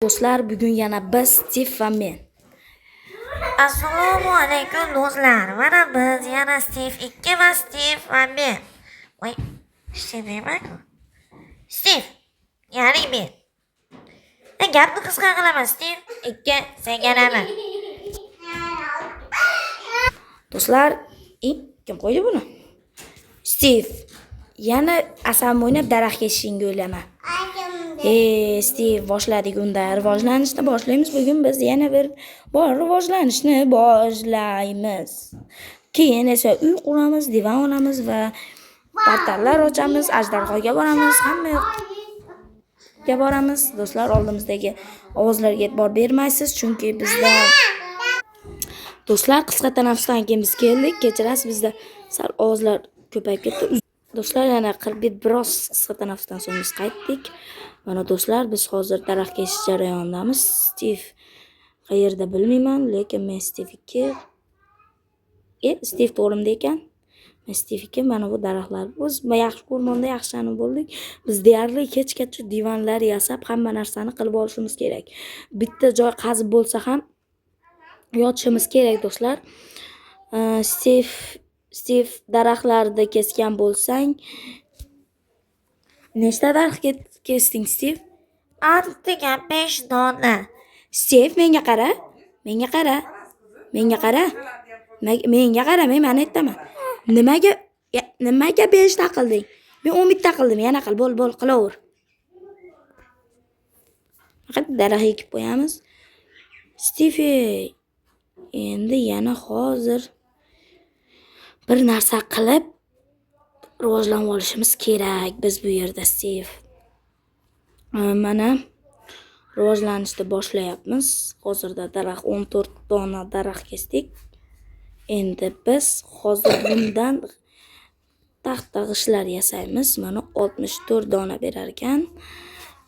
Do'stlar, bugun yana biz Steve va men. Assalomu alaykum do'stlar. Mana biz yana Steve 2 va Steve va men. Voy, Steve emas-ku. Steve, ya'ni men. Gapni qisqa qilaman, Steve. 2 senga rahmat. Do'stlar, kim qo'ydi buni? Steve, yana asam o'ynab daraxtga shishingni o'ylama. Steve, boshladik unda. Rivojlanishni boshlaymiz. Bugun biz yana bir bor rivojlanishni boshlaymiz. Keyin esa uy quramiz, divan olamiz va portallar ochamiz, ajdarhoga boramiz, hamma yoqqa boramiz. Do'stlar, oldimizdagi ovozlarga e'tibor bermaysiz, chunki bizda do'stlar qisqa tanaffusdan keyin biz keldik. Kechirasiz, bizda sal ovozlar ko'payib ketdi. Do'stlar, yana biroz qisqa tanaffusdan so'ng biz qaytdik. Mana do'stlar, biz hozir daraxt kesish jarayonidamiz. Steve qayerda bilmayman, lekin men Steve'ga Steve to'g'rimda ekan. Men Steve'ga mana bu daraxtlar. Biz yaxshi o'rmonda yaxshilanib bo'ldik. Biz deyarli kechgacha divanlar yasab, hamma narsani qilib olishimiz kerak. Bitta joy qazib bo'lsa ham yotishimiz kerak do'stlar. Steve daraxtlarni kesgan bo'lsang, nechta daraxt kesding, Steve? Ortiga 5 dona. Steve, menga qara. Menga qara. Menga qara. Menga qara, men aytaman. Nimaga 5 ta qilding? Men 11 ta qildim. Yana qil, bo'l, qilaver. Faqat daraxt ekib qo'yamiz. Steve, endi yana hozir bir narsa qilib rivojlanib olishimiz kerak biz bu yerda, Steve. Mana rivojlanishni boshlayapmiz. Hozirda daraxt 14 dona daraxt kesdik. Endi biz hozir bundan taxta g'ishlar yasaymiz. Mana 64 dona berar ekan.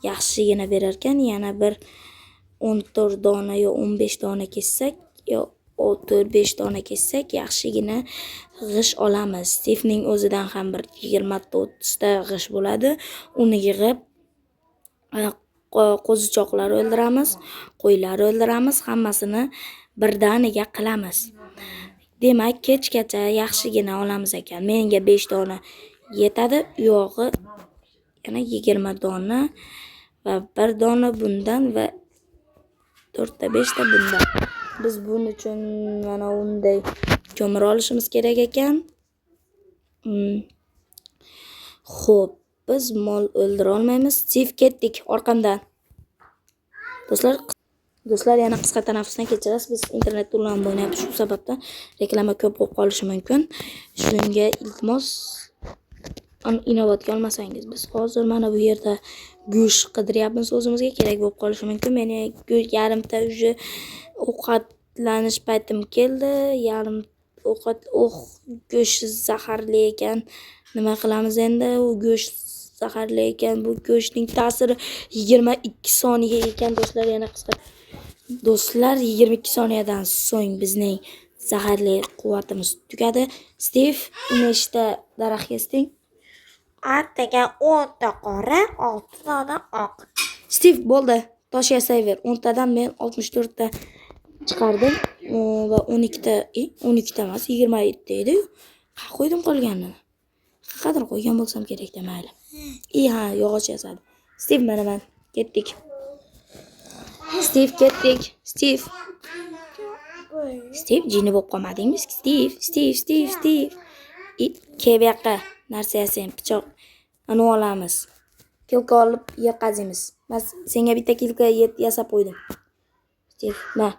Yaxshigina berar ekan. Yana bir 14 dona yo 15 dona kessak, yo 4-5 dona kessak yaxshigina g'ish olamiz. Stevening o'zidan ham bir 20-30 ta g'ish bo'ladi. Uni yig'ib qo'zichoqlar o'ldiramiz, qo'ylar o'ldiramiz, hammasini birdaniga qilamiz. Demak, kechgacha yaxshigina olamiz ekan. Menga 5 dona yetadi, u yog'i yana 20 dona va 1 dona bundan va 4 ta 5 ta bundan. Biz buning uchun mana unday ko'mir olishimiz kerak ekan. Xo'p, biz mol o'ldira olmaymiz. Steve, ketdik orqamdan. Do'stlar, yana qisqa tanaffusdan kechirasiz. Biz internet to'lab o'ynayapmiz, shu sababdan reklama ko'p bo'lib qolishi mumkin. Shunga iltimos inobatga olmasangiz. Biz hozir mana bu yerda go'sht qidiryapmiz, o'zimizga kerak bo'lib qolishi mumkin. Meni yarimta uje ovqatlanish paytim keldi. Yarim ovqat go'sht zaharli ekan. Nima qilamiz endi? U go'sht zaharli ekan. Bu go'shtning ta'siri 22 soniya ekan do'stlar. Yana qisqa do'stlar, 22 soniyadan so'ng bizning zaharli quvvatimiz tugadi. Steve, nechta daraxt kesding? Ortiga 10 ta qora, 6 dona oq. Steve, bo'ldi. Tosh yasayver. 10 tadan men 64 ta chiqardim va 12 ta emas, 27 edi. Qo'ydim qolganini. Qadar qo'ygan bo'lsam kerak da mayli. Ha, yog'och yasadi. Steve, mana ketdik. Steve, ketdik. Steve, jini bo'lib qolmadingmi? Steve. Kel bu yoqqa. Narsa yasaymiz, pichoq ani olamiz. Kilka olib yer qaziymiz. Men senga bitta kilka yasab qo'ydim. Steve, mana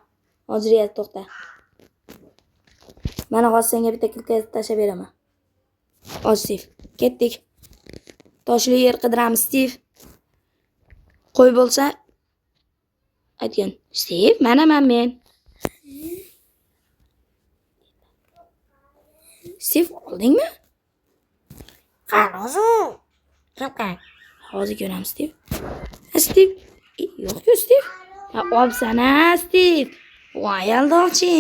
hozir to'xta. Mana hozir senga bitta kilka tashlab beraman. Hozir Steve, ketdik. Toshli yer qidiramiz, Steve. Qo'y bo'lsa aytgan. Steve, mana men. Steve, oldingmi? Qanozu. Kimqa? Hozir ko'ramiz, Steve. Steve, yo'q-ku, Steve. Olsana, Steve. Voy, aldoqchi.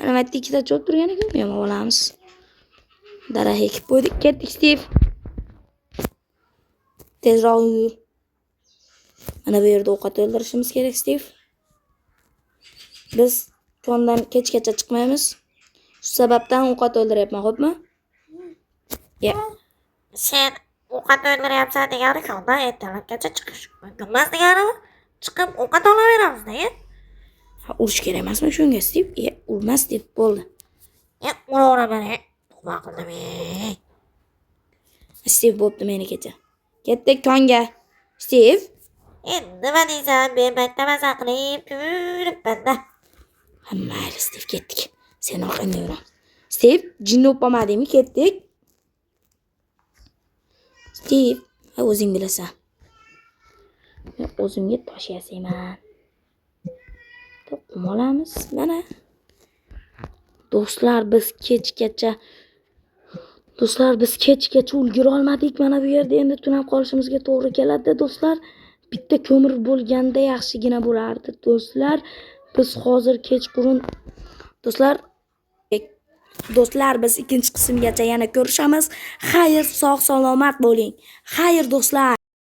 Ana bitta ikkita cho'p turgan ekan, men olamiz. Daraxt ekib qo'ydik, ketdik, Steve. Tezroq yur. Mana bu yerda ovqat o'ldirishimiz kerak, Stiv. Biz kondan kechgacha chiqmaymiz. Shu sababdan ovqat o'ldiryapman, xo'pmi? Ya, Sen ovqat o'ldiryapsan degani kondan ertalabgacha chiqish mumkin emas deganimi? Chiqib ovqat olaveramizda, urish kerak emasmi shunga, Stiv? Urmas deb bo'ldi. Uraveraman, nima qildim, Stiv bo'pti menikecha. Ketdik konga. Stiv, nima deysan, men maktaba qilib yuribman-da. ha mayli, Stiv, ketdik. Sen orqangda yuraman. Stiv, jinni o'pmadingmi? Ketdik. Stiv, o'zing bilasan. Men o'zimga tosh yasayman. To'qim olamiz, mana. Do'stlar, biz kechgacha ulgura olmadik. Mana bu yerda endi tunab qolishimizga to'g'ri keladi, do'stlar. Bitta ko'mir bo'lganda yaxshigina bo'lardi, do'stlar. Biz hozir kechqurun do'stlar, biz ikkinchi qismgacha yana ko'rishamiz. Xayr, sog' salomat bo'ling. Xayr, do'stlar.